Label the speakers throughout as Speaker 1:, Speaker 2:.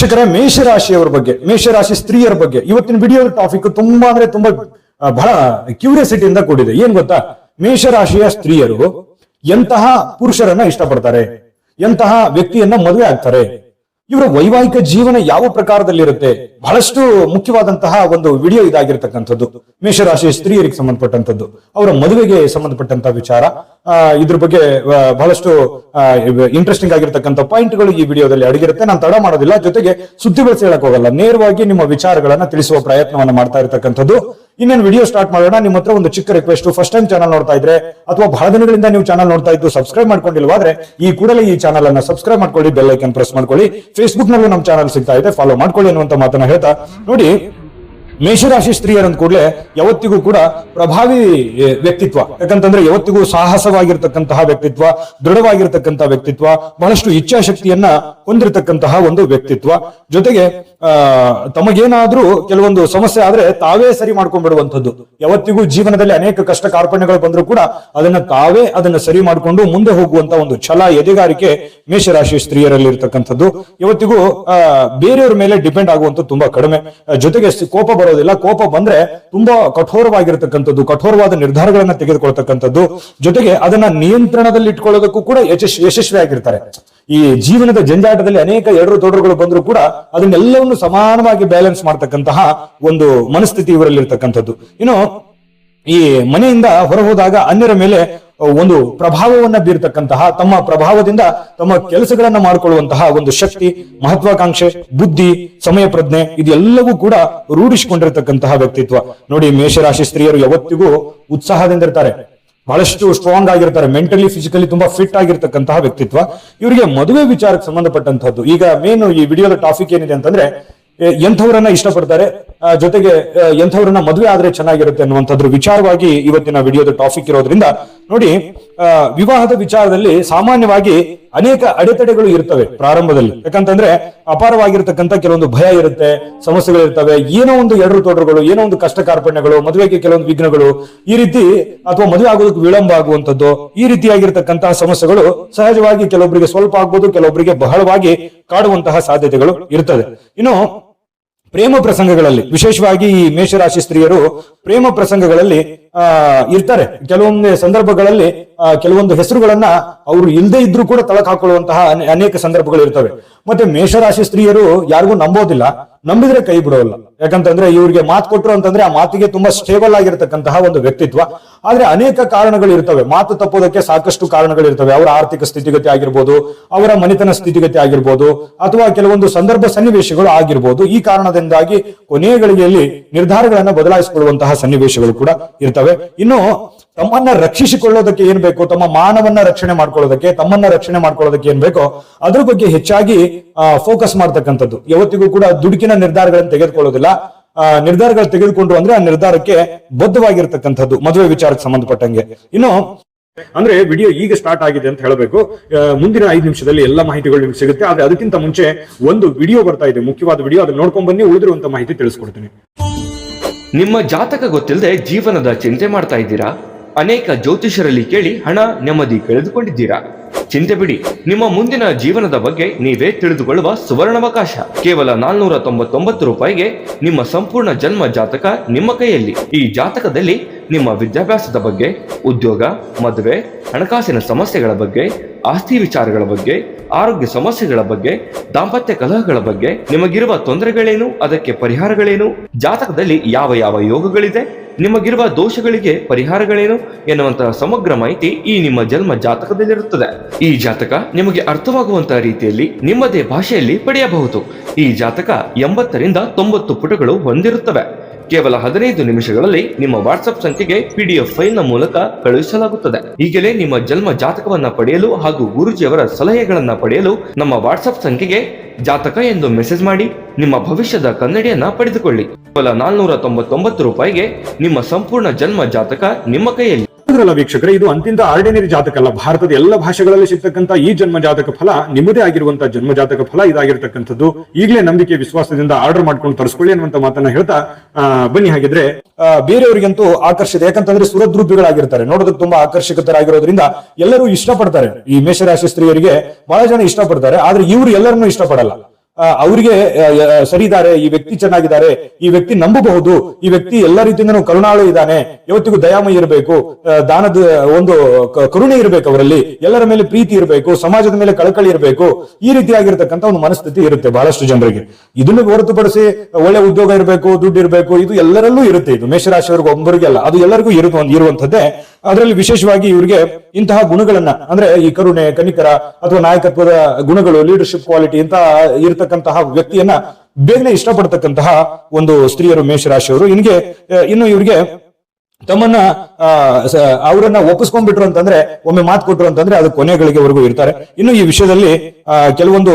Speaker 1: ವೀಕ್ಷಕರೇ, ಮೇಷರಾಶಿಯವರ ಬಗ್ಗೆ, ಮೇಷರಾಶಿ ಸ್ತ್ರೀಯರ ಬಗ್ಗೆ ಇವತ್ತಿನ ವಿಡಿಯೋ ಟಾಪಿಕ್ ತುಂಬಾ ಬಹಳ ಕ್ಯೂರಿಯಾಸಿಟಿಯಿಂದ ಕೂಡಿದೆ. ಏನ್ ಗೊತ್ತಾ, ಮೇಷರಾಶಿಯ ಸ್ತ್ರೀಯರು ಎಂತಹ ಪುರುಷರನ್ನ ಇಷ್ಟಪಡ್ತಾರೆ, ಎಂತಹ ವ್ಯಕ್ತಿಯನ್ನ ಮದುವೆ ಆಗ್ತಾರೆ, ಇವರ ವೈವಾಹಿಕ ಜೀವನ ಯಾವ ಪ್ರಕಾರದಲ್ಲಿರುತ್ತೆ, ಬಹಳಷ್ಟು ಮುಖ್ಯವಾದಂತಹ ಒಂದು ವಿಡಿಯೋ ಇದಾಗಿರ್ತಕ್ಕಂಥದ್ದು. ಮೇಷರಾಶಿ ಸ್ತ್ರೀಯರಿಗೆ ಸಂಬಂಧಪಟ್ಟಂತದ್ದು, ಅವರ ಮದುವೆಗೆ ಸಂಬಂಧಪಟ್ಟಂತಹ ವಿಚಾರ. ಇದ್ರ ಬಗ್ಗೆ ಬಹಳಷ್ಟು ಇಂಟ್ರೆಸ್ಟಿಂಗ್ ಆಗಿರ್ತಕ್ಕಂಥ ಪಾಯಿಂಟ್ಗಳು ಈ ವಿಡಿಯೋದಲ್ಲಿ ಅಡಗಿರುತ್ತೆ. ನಾನು ತಡ ಮಾಡೋದಿಲ್ಲ, ಜೊತೆಗೆ ಸುದ್ದಿ ಬಳಸಿ ಹೇಳಕ್ ಹೋಗಲ್ಲ, ನೇರವಾಗಿ ನಿಮ್ಮ ವಿಚಾರಗಳನ್ನ ತಿಳಿಸುವ ಪ್ರಯತ್ನವನ್ನ ಮಾಡ್ತಾ ಇರ್ತಕ್ಕಂಥದ್ದು. ಇನ್ನೇನು ವಿಡಿಯೋ ಸ್ಟಾರ್ಟ್ ಮಾಡೋಣ. ನಿಮ್ಮ ಹತ್ರ ಒಂದು ಚಿಕ್ಕ ರಿಕ್ವೆಸ್ಟ್, ಫಸ್ಟ್ ಟೈಮ್ ಚಾನಲ್ ನೋಡ್ತಾ ಇದ್ರೆ ಅಥವಾ ಬಹಳ ದಿನಗಳಿಂದ ನೀವು ಚಾನಲ್ ನೋಡ್ತಾ ಇದ್ದು ಸಬ್ಸ್ಕ್ರೈಬ್ ಮಾಡ್ಕೊಂಡಿಲ್ವಾದ್ರೆ ಈ ಕೂಡಲೇ ಈ ಚಾನಲ್ ಅನ್ನ ಸಬ್ಸ್ಕ್ರೈಬ್ ಮಾಡ್ಕೊಳ್ಳಿ, ಬೆಲ್ ಐಕನ್ ಪ್ರೆಸ್ ಮಾಡ್ಕೊಳ್ಳಿ. ಫೇಸ್ಬುಕ್ ನಲ್ಲೂ ನಮ್ಮ ಚಾನಲ್ ಸಿಗ್ತಾ ಇದೆ, ಫಾಲೋ ಮಾಡ್ಕೊಳ್ಳಿ ಅನ್ನುವಂತ ಮಾತನ್ನ ಹೇಳ್ತಾ, ನೋಡಿ, ಮೇಷರಾಶಿ ಸ್ತ್ರೀಯರಂತ ಕೂಡಲೇ ಯಾವತ್ತಿಗೂ ಕೂಡ ಪ್ರಭಾವಿ ವ್ಯಕ್ತಿತ್ವ. ಯಾಕಂತಂದ್ರೆ ಯಾವತ್ತಿಗೂ ಸಾಹಸವಾಗಿರ್ತಕ್ಕಂತಹ ವ್ಯಕ್ತಿತ್ವ, ದೃಢವಾಗಿರ್ತಕ್ಕಂತಹ ವ್ಯಕ್ತಿತ್ವ, ಬಹಳಷ್ಟು ಇಚ್ಛಾಶಕ್ತಿಯನ್ನ ಹೊಂದಿರತಕ್ಕಂತಹ ಒಂದು ವ್ಯಕ್ತಿತ್ವ. ಜೊತೆಗೆ ತಮಗೇನಾದ್ರೂ ಕೆಲವೊಂದು ಸಮಸ್ಯೆ ಆದ್ರೆ ತಾವೇ ಸರಿ ಮಾಡ್ಕೊಂಡ್ಬಿಡುವಂಥದ್ದು. ಯಾವತ್ತಿಗೂ ಜೀವನದಲ್ಲಿ ಅನೇಕ ಕಷ್ಟ ಕಾರ್ಪಣ್ಯಗಳು ಬಂದರೂ ಕೂಡ ಅದನ್ನ ಸರಿ ಮಾಡಿಕೊಂಡು ಮುಂದೆ ಹೋಗುವಂತ ಒಂದು ಛಲ, ಎದೆಗಾರಿಕೆ ಮೇಷರಾಶಿ ಸ್ತ್ರೀಯರಲ್ಲಿ ಇರ್ತಕ್ಕಂಥದ್ದು. ಯಾವತ್ತಿಗೂ ಬೇರೆಯವ್ರ ಮೇಲೆ ಡಿಪೆಂಡ್ ಆಗುವಂತ ತುಂಬಾ ಕಡಿಮೆ. ಜೊತೆಗೆ ಕೋಪ ಬರೋದಿಲ್ಲ, ಕೋಪ ಬಂದ್ರೆ ತುಂಬಾ ಕಠೋರವಾಗಿರ್ತಕ್ಕಂಥದ್ದು, ಕಠೋರವಾದ ನಿರ್ಧಾರಗಳನ್ನ ತೆಗೆದುಕೊಳ್ತಕ್ಕಂಥದ್ದು. ಜೊತೆಗೆ ಅದನ್ನ ನಿಯಂತ್ರಣದಲ್ಲಿ ಇಟ್ಕೊಳ್ಳೋದಕ್ಕೂ ಕೂಡ ಯಶಸ್ವಿಯಾಗಿರ್ತಾರೆ. ಈ ಜೀವನದ ಜಂಜಾಟದಲ್ಲಿ ಅನೇಕ ಎಡರು ತೊಡರುಗಳು ಬಂದರೂ ಕೂಡ ಅದನ್ನೆಲ್ಲವನ್ನು ಸಮಾನವಾಗಿ ಬ್ಯಾಲೆನ್ಸ್ ಮಾಡ್ತಕ್ಕಂತಹ ಒಂದು ಮನಸ್ಥಿತಿ ಇವರಲ್ಲಿ ಇರ್ತಕ್ಕಂಥದ್ದು. ಇನ್ನು ಈ ಮನೆಯಿಂದ ಹೊರಹೋದಾಗ ಅನ್ಯರ ಮೇಲೆ ಒಂದು ಪ್ರಭಾವವನ್ನ ಬೀರ್ತಕ್ಕಂತಹ, ತಮ್ಮ ಪ್ರಭಾವದಿಂದ ತಮ್ಮ ಕೆಲಸಗಳನ್ನ ಮಾಡಿಕೊಳ್ಳುವಂತಹ ಒಂದು ಶಕ್ತಿ, ಮಹತ್ವಾಕಾಂಕ್ಷೆ, ಬುದ್ಧಿ, ಸಮಯ ಪ್ರಜ್ಞೆ, ಇದೆಲ್ಲವೂ ಕೂಡ ರೂಢಿಸಿಕೊಂಡಿರ್ತಕ್ಕಂತಹ ವ್ಯಕ್ತಿತ್ವ. ನೋಡಿ, ಮೇಷರಾಶಿ ಸ್ತ್ರೀಯರು ಯಾವತ್ತಿಗೂ ಉತ್ಸಾಹದಿಂದ ಇರ್ತಾರೆ, ಬಹಳಷ್ಟು ಸ್ಟ್ರಾಂಗ್ ಆಗಿರ್ತಾರೆ, ಮೆಂಟಲಿ ಫಿಸಿಕಲಿ ತುಂಬಾ ಫಿಟ್ ಆಗಿರ್ತಕ್ಕಂತಹ ವ್ಯಕ್ತಿತ್ವ. ಇವರಿಗೆ ಮದುವೆ ವಿಚಾರಕ್ಕೆ ಸಂಬಂಧಪಟ್ಟಂತಹದ್ದು. ಈಗ ಮೇನ್ ಈ ವಿಡಿಯೋದ ಟಾಪಿಕ್ ಏನಿದೆ ಅಂತಂದ್ರೆ, ಎಂಥವರನ್ನ ಇಷ್ಟಪಡ್ತಾರೆ, ಜೊತೆಗೆ ಎಂಥವರನ್ನ ಮದುವೆ ಆದ್ರೆ ಚೆನ್ನಾಗಿರುತ್ತೆ ಅನ್ನುವಂಥದ್ರ ವಿಚಾರವಾಗಿ ಇವತ್ತಿನ ವಿಡಿಯೋದ ಟಾಪಿಕ್ ಇರೋದ್ರಿಂದ, ನೋಡಿ, ವಿವಾಹದ ವಿಚಾರದಲ್ಲಿ ಸಾಮಾನ್ಯವಾಗಿ ಅನೇಕ ಅಡೆತಡೆಗಳು ಇರ್ತವೆ ಪ್ರಾರಂಭದಲ್ಲಿ. ಯಾಕಂತಂದ್ರೆ ಅಪಾರವಾಗಿರ್ತಕ್ಕಂಥ ಕೆಲವೊಂದು ಭಯ ಇರುತ್ತೆ, ಸಮಸ್ಯೆಗಳು ಇರ್ತವೆ, ಏನೋ ಒಂದು ಎಡರು ತೊಡರುಗಳು, ಏನೋ ಒಂದು ಕಷ್ಟ ಕಾರ್ಪಣ್ಯಗಳು, ಮದುವೆಗೆ ಕೆಲವೊಂದು ವಿಘ್ನಗಳು, ಈ ರೀತಿ, ಅಥವಾ ಮದುವೆ ಆಗೋದಕ್ಕೆ ವಿಳಂಬ ಆಗುವಂಥದ್ದು, ಈ ರೀತಿಯಾಗಿರ್ತಕ್ಕಂತಹ ಸಮಸ್ಯೆಗಳು ಸಹಜವಾಗಿ ಕೆಲವೊಬ್ಬರಿಗೆ ಸ್ವಲ್ಪ ಆಗ್ಬೋದು, ಕೆಲವೊಬ್ಬರಿಗೆ ಬಹಳವಾಗಿ ಕಾಡುವಂತಹ ಸಾಧ್ಯತೆಗಳು ಇರ್ತದೆ. ಇನ್ನು ಪ್ರೇಮ ಪ್ರಸಂಗಗಳಲ್ಲಿ, ವಿಶೇಷವಾಗಿ ಈ ಮೇಷರಾಶಿ ಸ್ತ್ರೀಯರು ಪ್ರೇಮ ಪ್ರಸಂಗಗಳಲ್ಲಿ ಇರ್ತಾರೆ. ಕೆಲವೊಂದು ಸಂದರ್ಭಗಳಲ್ಲಿ ಕೆಲವೊಂದು ಹೆಸರುಗಳನ್ನ ಅವರು ಇಲ್ಲದೆ ಇದ್ರೂ ಕೂಡ ತಳಕ್ ಹಾಕೊಳ್ಳುವಂತಹ ಅನೇಕ ಸಂದರ್ಭಗಳು ಇರ್ತವೆ. ಮತ್ತೆ ಮೇಷರಾಶಿ ಸ್ತ್ರೀಯರು ಯಾರಿಗೂ ನಂಬೋದಿಲ್ಲ, ನಂಬಿದ್ರೆ ಕೈ ಬಿಡೋಲ್ಲ. ಯಾಕಂತಂದ್ರೆ ಇವ್ರಿಗೆ ಮಾತು ಕೊಟ್ರು ಅಂತಂದ್ರೆ ಆ ಮಾತಿಗೆ ತುಂಬಾ ಸ್ಟೇಬಲ್ ಆಗಿರತಕ್ಕಂತಹ ಒಂದು ವ್ಯಕ್ತಿತ್ವ. ಆದ್ರೆ ಅನೇಕ ಕಾರಣಗಳು ಇರ್ತವೆ, ಮಾತು ತಪ್ಪೋದಕ್ಕೆ ಸಾಕಷ್ಟು ಕಾರಣಗಳು ಇರ್ತವೆ. ಅವರ ಆರ್ಥಿಕ ಸ್ಥಿತಿಗತಿ ಆಗಿರ್ಬೋದು, ಅವರ ಮನೆತನ ಸ್ಥಿತಿಗತಿ ಆಗಿರ್ಬೋದು, ಅಥವಾ ಕೆಲವೊಂದು ಸಂದರ್ಭ ಸನ್ನಿವೇಶಗಳು ಆಗಿರ್ಬೋದು. ಈ ಕಾರಣದಿಂದಾಗಿ ಕೊನೆಯ ಗಳಿಗೆಯಲ್ಲಿ ನಿರ್ಧಾರಗಳನ್ನ ಬದಲಾಯಿಸಿಕೊಳ್ಳುವಂತಹ ಸನ್ನಿವೇಶಗಳು ಕೂಡ ಇರ್ತವೆ. ಇನ್ನು ತಮ್ಮನ್ನ ರಕ್ಷಿಸಿಕೊಳ್ಳೋದಕ್ಕೆ ಏನ್ ಬೇಕು, ತಮ್ಮ ಮಾನವನ್ನ ರಕ್ಷಣೆ ಮಾಡ್ಕೊಳ್ಳೋದಕ್ಕೆ, ತಮ್ಮನ್ನ ರಕ್ಷಣೆ ಮಾಡ್ಕೊಳ್ಳೋದಕ್ಕೆ ಏನ್ ಬೇಕೋ ಅದ್ರ ಬಗ್ಗೆ ಹೆಚ್ಚಾಗಿ ಫೋಕಸ್ ಮಾಡ್ತಕ್ಕಂಥದ್ದು. ಯಾವತ್ತಿಗೂ ಕೂಡ ದುಡುಕಿನ ನಿರ್ಧಾರಗಳನ್ನು ತೆಗೆದುಕೊಳ್ಳೋದಿಲ್ಲ. ನಿರ್ಧಾರಗಳು ತೆಗೆದುಕೊಂಡ್ರು ಅಂದ್ರೆ ಆ ನಿರ್ಧಾರಕ್ಕೆ ಬದ್ಧವಾಗಿರ್ತಕ್ಕಂಥದ್ದು ಮದುವೆ ವಿಚಾರಕ್ಕೆ ಸಂಬಂಧಪಟ್ಟಂಗೆ. ಇನ್ನು ಅಂದ್ರೆ ವಿಡಿಯೋ ಈಗ ಸ್ಟಾರ್ಟ್ ಆಗಿದೆ ಅಂತ ಹೇಳಬೇಕು. ಮುಂದಿನ 5 ನಿಮಿಷದಲ್ಲಿ ಎಲ್ಲ ಮಾಹಿತಿಗಳು ನಿಮ್ಗೆ ಸಿಗುತ್ತೆ. ಆದ್ರೆ ಅದಕ್ಕಿಂತ ಮುಂಚೆ ಒಂದು ವಿಡಿಯೋ ಬರ್ತಾ ಇದೆ, ಮುಖ್ಯವಾದ ವಿಡಿಯೋ, ಅದನ್ನ ನೋಡ್ಕೊಂಡ್ ಬನ್ನಿ. ಉಳಿದಿರುವಂತ ಮಾಹಿತಿ ತಿಳಿಸ್ಕೊಡ್ತೀನಿ.
Speaker 2: ನಿಮ್ಮ ಜಾತಕ ಗೊತ್ತಿಲ್ಲದೆ ಜೀವನದ ಚಿಂತೆ ಮಾಡ್ತಾ ಇದ್ದೀರಾ? ಅನೇಕ ಜ್ಯೋತಿಷರಲ್ಲಿ ಕೇಳಿ ಹಣ ನೆಮ್ಮದಿ ಕಳೆದುಕೊಂಡಿದ್ದೀರಾ? ಚಿಂತೆ ಬಿಡಿ, ನಿಮ್ಮ ಮುಂದಿನ ಜೀವನದ ಬಗ್ಗೆ ನೀವೇ ತಿಳಿದುಕೊಳ್ಳುವ ಸುವರ್ಣಾವಕಾಶ. ಕೇವಲ 499 ರೂಪಾಯಿಗೆ ನಿಮ್ಮ ಸಂಪೂರ್ಣ ಜನ್ಮ ಜಾತಕ ನಿಮ್ಮ ಕೈಯಲ್ಲಿ. ಈ ಜಾತಕದಲ್ಲಿ ನಿಮ್ಮ ವಿದ್ಯಾಭ್ಯಾಸದ ಬಗ್ಗೆ, ಉದ್ಯೋಗ, ಮದುವೆ, ಹಣಕಾಸಿನ ಸಮಸ್ಯೆಗಳ ಬಗ್ಗೆ, ಆಸ್ತಿ ವಿಚಾರಗಳ ಬಗ್ಗೆ, ಆರೋಗ್ಯ ಸಮಸ್ಯೆಗಳ ಬಗ್ಗೆ, ದಾಂಪತ್ಯ ಕಲಹಗಳ ಬಗ್ಗೆ, ನಿಮಗಿರುವ ತೊಂದರೆಗಳೇನು, ಅದಕ್ಕೆ ಪರಿಹಾರಗಳೇನು, ಜಾತಕದಲ್ಲಿ ಯಾವ ಯಾವ ಯೋಗಗಳಿದೆ, ನಿಮಗಿರುವ ದೋಷಗಳಿಗೆ ಪರಿಹಾರಗಳೇನು ಎನ್ನುವಂತಹ ಸಮಗ್ರ ಮಾಹಿತಿ ಈ ನಿಮ್ಮ ಜನ್ಮ ಜಾತಕದಲ್ಲಿರುತ್ತದೆ. ಈ ಜಾತಕ ನಿಮಗೆ ಅರ್ಥವಾಗುವಂತಹ ರೀತಿಯಲ್ಲಿ ನಿಮ್ಮದೇ ಭಾಷೆಯಲ್ಲಿ ಪಡೆಯಬಹುದು. ಈ ಜಾತಕ 80ರಿಂದ 90 ಪುಟಗಳು ಹೊಂದಿರುತ್ತವೆ. ಕೇವಲ 15 ನಿಮಿಷಗಳಲ್ಲಿ ನಿಮ್ಮ ವಾಟ್ಸ್ಆಪ್ ಸಂಖ್ಯೆಗೆ PDF ಫೈಲ್ ನ ಮೂಲಕ ಕಳುಹಿಸಲಾಗುತ್ತದೆ. ಈಗಲೇ ನಿಮ್ಮ ಜನ್ಮ ಜಾತಕವನ್ನ ಪಡೆಯಲು ಹಾಗೂ ಗುರುಜಿಯವರ ಸಲಹೆಗಳನ್ನ ಪಡೆಯಲು ನಮ್ಮ ವಾಟ್ಸ್ಆಪ್ ಸಂಖ್ಯೆಗೆ ಜಾತಕ ಎಂದು ಮೆಸೇಜ್ ಮಾಡಿ ನಿಮ್ಮ ಭವಿಷ್ಯದ ಕನ್ನಡಿಯನ್ನ ಪಡೆದುಕೊಳ್ಳಿ. ಕೇವಲ 499 ರೂಪಾಯಿಗೆ ನಿಮ್ಮ ಸಂಪೂರ್ಣ ಜನ್ಮ ಜಾತಕ ನಿಮ್ಮ ಕೈಯಲ್ಲಿ.
Speaker 1: ವೀಕ್ಷಕರೇ, ಇದು ಅಂತಿಂತ ಆರ್ಡಿನರಿ ಜಾತಕ ಅಲ್ಲ. ಭಾರತದ ಎಲ್ಲ ಭಾಷೆಗಳಲ್ಲಿ ಸಿಗ್ತಕ್ಕಂಥ ಈ ಜನ್ಮ ಜಾತಕ ಫಲ ನಿಮ್ಮದೇ ಆಗಿರುವಂತಹ ಜನ್ಮ ಜಾತಕ ಫಲ ಇದಾಗಿರ್ತಕ್ಕಂಥದ್ದು. ಈಗಲೇ ನಂಬಿಕೆ ವಿಶ್ವಾಸದಿಂದ ಆರ್ಡರ್ ಮಾಡ್ಕೊಂಡು ತರಿಸ್ಕೊಳ್ಳಿ ಅನ್ನುವಂತ ಮಾತನ್ನ ಹೇಳ್ತಾ ಬನ್ನಿ. ಹಾಗಿದ್ರೆ ಬೇರೆಯವರಿಗಂತೂ ಆಕರ್ಷಿತ, ಯಾಕಂತಂದ್ರೆ ಸುರದ್ರೂಪಿಗಳಾಗಿರ್ತಾರೆ, ನೋಡೋದಕ್ಕೆ ತುಂಬಾ ಆಕರ್ಷಕತರಾಗಿರೋದ್ರಿಂದ ಎಲ್ಲರೂ ಇಷ್ಟಪಡ್ತಾರೆ. ಈ ಮೇಷರಾಶಿ ಸ್ತ್ರೀಯರಿಗೆ ಬಹಳ ಜನ ಇಷ್ಟಪಡ್ತಾರೆ, ಆದ್ರೆ ಇವ್ರು ಎಲ್ಲರನ್ನೂ ಇಷ್ಟಪಡಲ್ಲ. ಅವರಿಗೆ ಸರಿ ಇದ್ದಾರೆ, ಈ ವ್ಯಕ್ತಿ ಚೆನ್ನಾಗಿದ್ದಾರೆ, ಈ ವ್ಯಕ್ತಿ ನಂಬಬಹುದು, ಈ ವ್ಯಕ್ತಿ ಎಲ್ಲ ರೀತಿಯಿಂದನೂ ಕರುಣಾಳು ಇದ್ದಾನೆ, ಇವತ್ತಿಗೂ ದಯಾಮಯ ಇರಬೇಕು, ದಾನದ ಒಂದು ಕರುಣೆ ಇರಬೇಕು, ಅವರಲ್ಲಿ ಎಲ್ಲರ ಮೇಲೆ ಪ್ರೀತಿ ಇರಬೇಕು, ಸಮಾಜದ ಮೇಲೆ ಕಳಕಳಿ ಇರಬೇಕು, ಈ ರೀತಿಯಾಗಿರ್ತಕ್ಕಂಥ ಒಂದು ಮನಸ್ಥಿತಿ ಇರುತ್ತೆ ಬಹಳಷ್ಟು ಜನರಿಗೆ. ಇದನ್ನು ಹೊರತುಪಡಿಸಿ ಒಳ್ಳೆ ಉದ್ಯೋಗ ಇರಬೇಕು, ದುಡ್ಡು ಇರಬೇಕು, ಇದು ಎಲ್ಲರಲ್ಲೂ ಇರುತ್ತೆ. ಇದು ಮೇಷರಾಶಿಯವರಿಗೆ ಒಬ್ಬರಿಗೆ ಅಲ್ಲ, ಅದು ಎಲ್ಲರಿಗೂ ಇರುವಂತದ್ದೇ. ಅದರಲ್ಲಿ ವಿಶೇಷವಾಗಿ ಇವರಿಗೆ ಇಂತಹ ಗುಣಗಳನ್ನ ಅಂದ್ರೆ ಈ ಕರುಣೆ, ಕನಿಕರ ಅಥವಾ ನಾಯಕತ್ವದ ಗುಣಗಳು, ಲೀಡರ್ಶಿಪ್ ಕ್ವಾಲಿಟಿ ಇಂತ ಇರತಕ್ಕಂತಹ ವ್ಯಕ್ತಿಯನ್ನ ಬೇಗನೆ ಇಷ್ಟಪಡ್ತಕ್ಕಂತಹ ಒಂದು ಸ್ತ್ರೀಯರು ಮೇಷರಾಶಿಯವರು. ಇನ್ನು ಇವರಿಗೆ ತಮ್ಮನ್ನ ಅವರನ್ನ ಒಪ್ಪಿಸ್ಕೊಂಡ್ಬಿಟ್ರು ಅಂತಂದ್ರೆ, ಒಮ್ಮೆ ಮಾತು ಕೊಟ್ರು ಅಂತಂದ್ರೆ ಅದು ಕೊನೆಗಳಿಗೆವರೆಗೂ ಇರ್ತಾರೆ. ಇನ್ನು ಈ ವಿಷಯದಲ್ಲಿ ಕೆಲವೊಂದು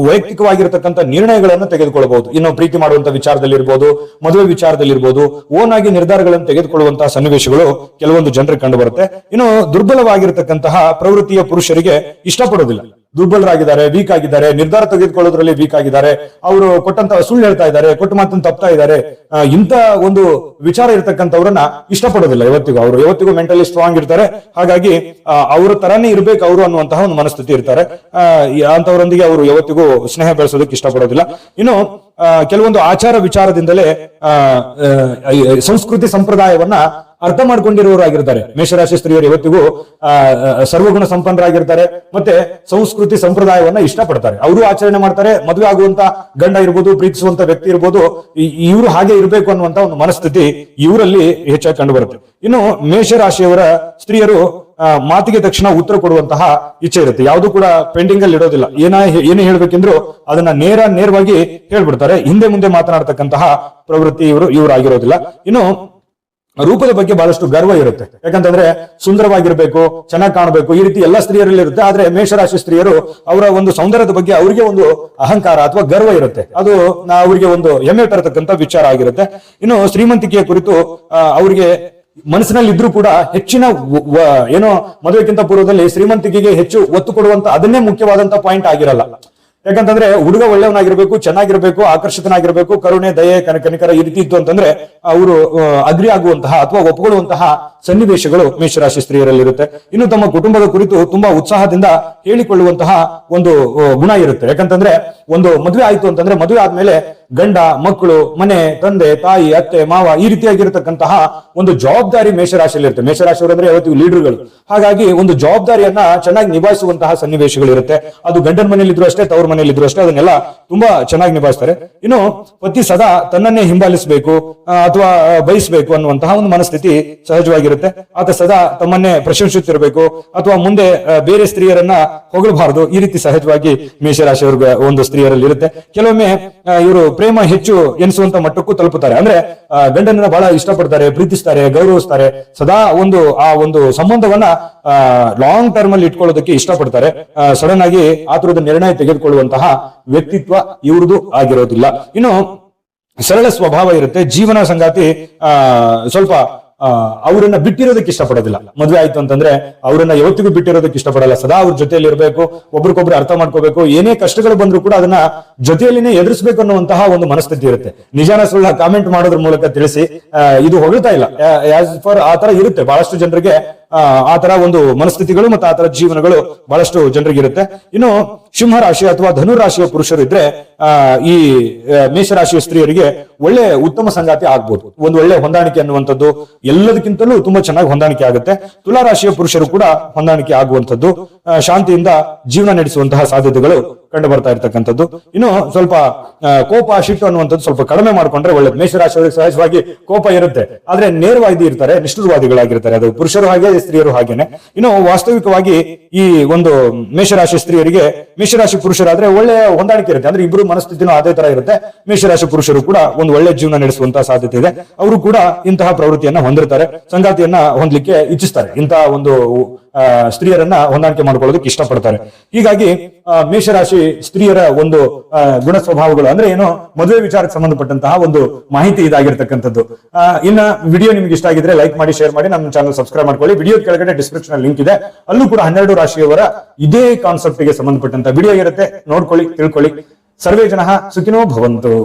Speaker 1: ವೈಯಕ್ತಿಕವಾಗಿರತಕ್ಕಂಥ ನಿರ್ಣಯಗಳನ್ನು ತೆಗೆದುಕೊಳ್ಳಬಹುದು. ಇನ್ನು ಪ್ರೀತಿ ಮಾಡುವಂತ ವಿಚಾರದಲ್ಲಿ ಇರ್ಬೋದು, ಮದುವೆ ವಿಚಾರದಲ್ಲಿ ಇರ್ಬೋದು, ಓನ್ ಆಗಿ ನಿರ್ಧಾರಗಳನ್ನು ತೆಗೆದುಕೊಳ್ಳುವಂತಹ ಸನ್ನಿವೇಶಗಳು ಕೆಲವೊಂದು ಜನರಿಗೆ ಕಂಡು ಬರುತ್ತೆ. ಇನ್ನು ದುರ್ಬಲವಾಗಿರತಕ್ಕಂತಹ ಪ್ರವೃತ್ತಿಯ ಪುರುಷರಿಗೆ ಇಷ್ಟಪಡೋದಿಲ್ಲ. ದುರ್ಬಲರಾಗಿದ್ದಾರೆ, ವೀಕ್ ಆಗಿದ್ದಾರೆ, ನಿರ್ಧಾರ ತೆಗೆದುಕೊಳ್ಳೋದ್ರಲ್ಲಿ ವೀಕ್ ಆಗಿದ್ದಾರೆ, ಅವರು ಕೊಟ್ಟಂತ ಸುಳ್ಳು ಹೇಳ್ತಾ ಇದ್ದಾರೆ, ಕೊಟ್ಟ ಮಾತನ್ನು ತಪ್ತಾ ಇದ್ದಾರೆ, ಇಂತ ಒಂದು ವಿಚಾರ ಇರತಕ್ಕಂಥವ್ರನ್ನ ಇಷ್ಟಪಡೋದಿಲ್ಲ. ಯಾವತ್ತಿಗೂ ಮೆಂಟಲಿ ಸ್ಟ್ರಾಂಗ್ ಇರ್ತಾರೆ. ಹಾಗಾಗಿ ಅವ್ರ ತರಾನೇ ಇರ್ಬೇಕು ಅವರು ಅನ್ನುವಂತಹ ಒಂದು ಮನಸ್ಥಿತಿ ಇರ್ತಾರೆ. ಅಂತವರೊಂದಿಗೆ ಅವರು ಯಾವತ್ತಿಗೂ ಸ್ನೇಹ ಬೆಳೆಸೋದಕ್ಕೆ ಇಷ್ಟಪಡೋದಿಲ್ಲ. ಇನ್ನು ಕೆಲವೊಂದು ಆಚಾರ ವಿಚಾರದಿಂದಲೇ ಸಂಸ್ಕೃತಿ ಸಂಪ್ರದಾಯವನ್ನ ಅರ್ಥ ಮಾಡ್ಕೊಂಡಿರುವವರಾಗಿರ್ತಾರೆ ಮೇಷರಾಶಿ ಸ್ತ್ರೀಯರು. ಇವತ್ತಿಗೂ ಸರ್ವಗುಣ ಸಂಪನ್ನರಾಗಿರ್ತಾರೆ, ಮತ್ತೆ ಸಂಸ್ಕೃತಿ ಸಂಪ್ರದಾಯವನ್ನ ಇಷ್ಟಪಡ್ತಾರೆ. ಅವರು ಆಚರಣೆ ಮಾಡ್ತಾರೆ. ಮದುವೆ ಆಗುವಂತ ಗಂಡ ಇರ್ಬೋದು, ಪ್ರೀತಿಸುವಂತ ವ್ಯಕ್ತಿ ಇರ್ಬೋದು, ಇವರು ಹಾಗೆ ಇರಬೇಕು ಅನ್ನುವಂತ ಒಂದು ಮನಸ್ಥಿತಿ ಇವರಲ್ಲಿ ಹೆಚ್ಚಾಗಿ ಕಂಡು ಬರುತ್ತೆ. ಇನ್ನು ಮೇಷರಾಶಿಯವರ ಸ್ತ್ರೀಯರು ಮಾತಿಗೆ ತಕ್ಷಣ ಉತ್ತರ ಕೊಡುವಂತಹ ಇಚ್ಛೆ ಇರುತ್ತೆ. ಯಾವುದು ಕೂಡ ಪೆಂಡಿಂಗ್ ಅಲ್ಲಿ ಇಡೋದಿಲ್ಲ. ಏನೇ ಹೇಳ್ಬೇಕೆಂದ್ರು ಅದನ್ನ ನೇರವಾಗಿ ಹೇಳ್ಬಿಡ್ತಾರೆ. ಹಿಂದೆ ಮುಂದೆ ಮಾತನಾಡ್ತಕ್ಕಂತಹ ಪ್ರವೃತ್ತಿ ಇವರಾಗಿರೋದಿಲ್ಲ. ಇನ್ನು ರೂಪದ ಬಗ್ಗೆ ಬಹಳಷ್ಟು ಗರ್ವ ಇರುತ್ತೆ. ಯಾಕಂತಂದ್ರೆ ಸುಂದರವಾಗಿರ್ಬೇಕು, ಚೆನ್ನಾಗಿ ಕಾಣಬೇಕು, ಈ ರೀತಿ ಎಲ್ಲಾ ಸ್ತ್ರೀಯರಲ್ಲಿ ಇರುತ್ತೆ. ಆದ್ರೆ ಮೇಷರಾಶಿ ಸ್ತ್ರೀಯರು ಅವರ ಒಂದು ಸೌಂದರ್ಯದ ಬಗ್ಗೆ ಅವರಿಗೆ ಒಂದು ಅಹಂಕಾರ ಅಥವಾ ಗರ್ವ ಇರುತ್ತೆ. ಅದು ಅವರಿಗೆ ಒಂದು ಹೆಮ್ಮೆ ತರತಕ್ಕಂಥ ವಿಚಾರ ಆಗಿರುತ್ತೆ. ಇನ್ನು ಶ್ರೀಮಂತಿಕೆಯ ಕುರಿತು ಅವರಿಗೆ ಮನಸ್ಸಿನಲ್ಲಿ ಇದ್ರೂ ಕೂಡ ಹೆಚ್ಚಿನ ಏನೋ ಮದುವೆಗಿಂತ ಪೂರ್ವದಲ್ಲಿ ಶ್ರೀಮಂತಿಕೆಗೆ ಹೆಚ್ಚು ಒತ್ತು ಕೊಡುವಂತ ಅದನ್ನೇ ಮುಖ್ಯವಾದಂತ ಪಾಯಿಂಟ್ ಆಗಿರಲ್ಲ. ಯಾಕಂತಂದ್ರೆ ಹುಡುಗ ಒಳ್ಳೆಯವನಾಗಿರ್ಬೇಕು, ಚೆನ್ನಾಗಿರ್ಬೇಕು, ಆಕರ್ಷಿತನಾಗಿರ್ಬೇಕು, ಕರುಣೆ, ದಯೆ, ಕನಿಕರ ಈ ರೀತಿ ಇತ್ತು ಅಂತಂದ್ರೆ ಅವರು ಅಗ್ರಿ ಆಗುವಂತಹ ಅಥವಾ ಒಪ್ಪಿಕೊಳ್ಳುವಂತಹ ಸನ್ನಿವೇಶಗಳು ಮೇಷರಾಶಿ ಸ್ತ್ರೀಯರಲ್ಲಿರುತ್ತೆ. ಇನ್ನು ತಮ್ಮ ಕುಟುಂಬದ ಕುರಿತು ತುಂಬಾ ಉತ್ಸಾಹದಿಂದ ಹೇಳಿಕೊಳ್ಳುವಂತಹ ಒಂದು ಗುಣ ಇರುತ್ತೆ. ಯಾಕಂತಂದ್ರೆ ಒಂದು ಮದುವೆ ಆಯ್ತು ಅಂತಂದ್ರೆ ಮದುವೆ ಆದ್ಮೇಲೆ ಗಂಡ, ಮಕ್ಕಳು, ಮನೆ, ತಂದೆ, ತಾಯಿ, ಅತ್ತೆ, ಮಾವ ಈ ರೀತಿಯಾಗಿರತಕ್ಕಂತಹ ಒಂದು ಜವಾಬ್ದಾರಿ ಮೇಷರಾಶಿಯಲ್ಲಿ ಇರುತ್ತೆ. ಮೇಷರಾಶಿಯವರಂದ್ರೆ ಯಾವತ್ತಿಗೂ ಲೀಡರ್ಗಳು. ಹಾಗಾಗಿ ಒಂದು ಜವಾಬ್ದಾರಿಯನ್ನ ಚೆನ್ನಾಗಿ ನಿಭಾಯಿಸುವಂತಹ ಸನ್ನಿವೇಶಗಳು ಇರುತ್ತೆ. ಅದು ಗಂಡನ ಮನೆಯಲ್ಲಿದ್ರು ಅಷ್ಟೇ, ತವ್ರ ಮನೆಯಲ್ಲಿದ್ರು ಅಷ್ಟೇ, ಅದನ್ನೆಲ್ಲ ತುಂಬಾ ಚೆನ್ನಾಗಿ ನಿಭಾಯಿಸ್ತಾರೆ. ಇನ್ನು ಪತಿ ಸದಾ ತನ್ನನ್ನೇ ಹಿಂಬಾಲಿಸಬೇಕು ಅಥವಾ ಬಯಸಬೇಕು ಅನ್ನುವಂತಹ ಒಂದು ಮನಸ್ಥಿತಿ ಸಹಜವಾಗಿರುತ್ತೆ. ಆತ ಸದಾ ತಮ್ಮನ್ನೇ ಪ್ರಶಂಸಿಸುತ್ತಿರಬೇಕು ಅಥವಾ ಮುಂದೆ ಬೇರೆ ಸ್ತ್ರೀಯರನ್ನ ಹೊಗಳಬಾರದು, ಈ ರೀತಿ ಸಹಜವಾಗಿ ಮೇಷರಾಶಿಯವರಿಗೆ ಒಂದು ಸ್ತ್ರೀಯರಲ್ಲಿ ಇರುತ್ತೆ. ಕೆಲವೊಮ್ಮೆ ಇವರು ಪ್ರೇಮ ಹೆಚ್ಚು ಎನಿಸುವಂತ ಮಟ್ಟಕ್ಕೂ ತಲುಪುತ್ತಾರೆ. ಅಂದ್ರೆ ಗಂಡನನ್ನ ಬಹಳ ಇಷ್ಟಪಡ್ತಾರೆ, ಪ್ರೀತಿಸ್ತಾರೆ, ಗೌರವಿಸ್ತಾರೆ, ಸದಾ ಆ ಒಂದು ಸಂಬಂಧವನ್ನ ಲಾಂಗ್ ಟರ್ಮ್ ಅಲ್ಲಿ ಇಟ್ಕೊಳ್ಳೋದಕ್ಕೆ ಇಷ್ಟಪಡ್ತಾರೆ. ಸಡನ್ ಆಗಿ ಆತುರದ ನಿರ್ಣಯ ತೆಗೆದುಕೊಳ್ಳುವಂತಹ ವ್ಯಕ್ತಿತ್ವ ಇವ್ರದ್ದು ಆಗಿರೋದಿಲ್ಲ. ಇನ್ನು ಸರಳ ಸ್ವಭಾವ ಇರುತ್ತೆ. ಜೀವನ ಸಂಗಾತಿ ಸ್ವಲ್ಪ ಅವರನ್ನ ಬಿಟ್ಟಿರೋದಕ್ಕೆ ಇಷ್ಟಪಡೋದಿಲ್ಲ. ಮದುವೆ ಆಯ್ತು ಅಂತಂದ್ರೆ ಅವರನ್ನ ಯಾವತ್ತಿಗೂ ಬಿಟ್ಟಿರೋದಕ್ಕೆ ಇಷ್ಟಪಡಲ್ಲ. ಸದಾ ಅವ್ರ ಜೊತೆಯಲ್ಲಿ ಇರಬೇಕು, ಒಬ್ರಿಗೊಬ್ರು ಅರ್ಥ ಮಾಡ್ಕೋಬೇಕು, ಏನೇ ಕಷ್ಟಗಳು ಬಂದ್ರು ಕೂಡ ಅದನ್ನ ಜೊತೆಯಲ್ಲಿನೇ ಎದುರಿಸಬೇಕು ಅನ್ನುವಂತಹ ಒಂದು ಮನಸ್ಥಿತಿ ಇರುತ್ತೆ. ನಿಜಾನ ಸುಳ್ಳ ಕಾಮೆಂಟ್ ಮಾಡೋದ್ರ ಮೂಲಕ ತಿಳಿಸಿ ಇದು ಹೊಗಳ್ತಾ ಇಲ್ಲ. ಆಸ್ ಫಾರ್ ಆತರ ಇರುತ್ತೆ ಬಹಳಷ್ಟು ಜನರಿಗೆ. ಆತರ ಒಂದು ಮನಸ್ಥಿತಿಗಳು ಮತ್ತು ಆತರ ಜೀವನಗಳು ಬಹಳಷ್ಟು ಜನರಿಗೆ ಇರುತ್ತೆ. ಇನ್ನು ಸಿಂಹ ರಾಶಿ ಅಥವಾ ಧನು ರಾಶಿಯ ಪುರುಷರು ಇದ್ರೆ ಈ ಮೇಷರಾಶಿಯ ಸ್ತ್ರೀಯರಿಗೆ ಒಳ್ಳೆ ಉತ್ತಮ ಸಂಗಾತಿ ಆಗ್ಬೋದು. ಒಂದು ಒಳ್ಳೆ ಹೊಂದಾಣಿಕೆ ಅನ್ನುವಂಥದ್ದು ಎಲ್ಲದಕ್ಕಿಂತಲೂ ತುಂಬಾ ಚೆನ್ನಾಗಿ ಹೊಂದಾಣಿಕೆ ಆಗುತ್ತೆ. ತುಲಾ ರಾಶಿಯ ಪುರುಷರು ಕೂಡ ಹೊಂದಾಣಿಕೆ ಆಗುವಂಥದ್ದು, ಶಾಂತಿಯಿಂದ ಜೀವನ ನಡೆಸುವಂತಹ ಸಾಧ್ಯತೆಗಳು ಕಂಡು ಬರ್ತಾ ಇರ್ತಕ್ಕಂಥದ್ದು. ಇನ್ನು ಸ್ವಲ್ಪ ಕೋಪ, ಶಿಟ್ಟು ಅನ್ನುವಂಥದ್ದು ಸ್ವಲ್ಪ ಕಡಿಮೆ ಮಾಡ್ಕೊಂಡ್ರೆ ಒಳ್ಳೇದು. ಮೇಷರಾಶಿಯವರಿಗೆ ಸಹಜವಾಗಿ ಕೋಪ ಇರುತ್ತೆ, ಆದ್ರೆ ನೇರವಾದಿ ಇರ್ತಾರೆ, ನಿಷ್ಠುರವಾದಿಗಳಾಗಿರ್ತಾರೆ. ಅದು ಪುರುಷರು ಹಾಗೆ, ಸ್ತ್ರೀಯರು ಹಾಗೇನೆ. ಇನ್ನು ವಾಸ್ತವಿಕವಾಗಿ ಈ ಒಂದು ಮೇಷರಾಶಿ ಸ್ತ್ರೀಯರಿಗೆ ಮೇಷರಾಶಿ ಪುರುಷರಾದ್ರೆ ಒಳ್ಳೆ ಹೊಂದಾಣಿಕೆ ಇರುತ್ತೆ. ಅಂದ್ರೆ ಇಬ್ಬರು ಮನಸ್ಥಿತಿನೂ ಅದೇ ತರ ಇರುತ್ತೆ. ಮೇಷರಾಶಿ ಪುರುಷರು ಕೂಡ ಒಂದು ಒಳ್ಳೆ ಜೀವನ ನಡೆಸುವಂತಹ ಸಾಧ್ಯತೆ ಇದೆ. ಅವರು ಕೂಡ ಇಂತಹ ಪ್ರವೃತ್ತಿಯನ್ನ ಹೊಂದಿರ್ತಾರೆ, ಸಂಗಾತಿಯನ್ನ ಹೊಂದಲಿಕ್ಕೆ ಇಚ್ಛಿಸ್ತಾರೆ, ಇಂತಹ ಒಂದು ಸ್ತ್ರೀಯರನ್ನ ಹೊಂದಾಣಿಕೆ ಮಾಡ್ಕೊಳ್ಳೋದಕ್ಕೆ ಇಷ್ಟಪಡ್ತಾರೆ. ಹೀಗಾಗಿ ಮೇಷರಾಶಿ ಸ್ತ್ರೀಯರ ಒಂದು ಗುಣ ಸ್ವಭಾವಗಳು ಅಂದ್ರೆ ಏನು, ಮದುವೆ ವಿಚಾರಕ್ಕೆ ಸಂಬಂಧಪಟ್ಟಂತಹ ಒಂದು ಮಾಹಿತಿ ಇದಾಗಿರ್ತಕ್ಕಂಥದ್ದು. ಇನ್ನ ವಿಡಿಯೋ ನಿಮ್ಗೆ ಇಷ್ಟ ಆಗಿದ್ರೆ ಲೈಕ್ ಮಾಡಿ, ಶೇರ್ ಮಾಡಿ, ನಮ್ಮ ಚಾನಲ್ ಸಬ್ಸ್ಕ್ರೈಬ್ ಮಾಡ್ಕೊಳ್ಳಿ. ವಿಡಿಯೋ ಕೆಳಗಡೆ ಡಿಸ್ಕ್ರಿಪ್ಷನ್ ಲಿಂಕ್ ಇದೆ, ಅಲ್ಲೂ ಕೂಡ 12 ರಾಶಿಯವರ ಇದೇ ಕಾನ್ಸೆಪ್ಟ್ ಗೆ ಸಂಬಂಧಪಟ್ಟಂತ ವಿಡಿಯೋ ಇರುತ್ತೆ. ನೋಡ್ಕೊಳ್ಳಿ, ತಿಳ್ಕೊಳ್ಳಿ. ಸರ್ವೇ ಜನಃ ಸುಖಿನೋ ಭವಂತು.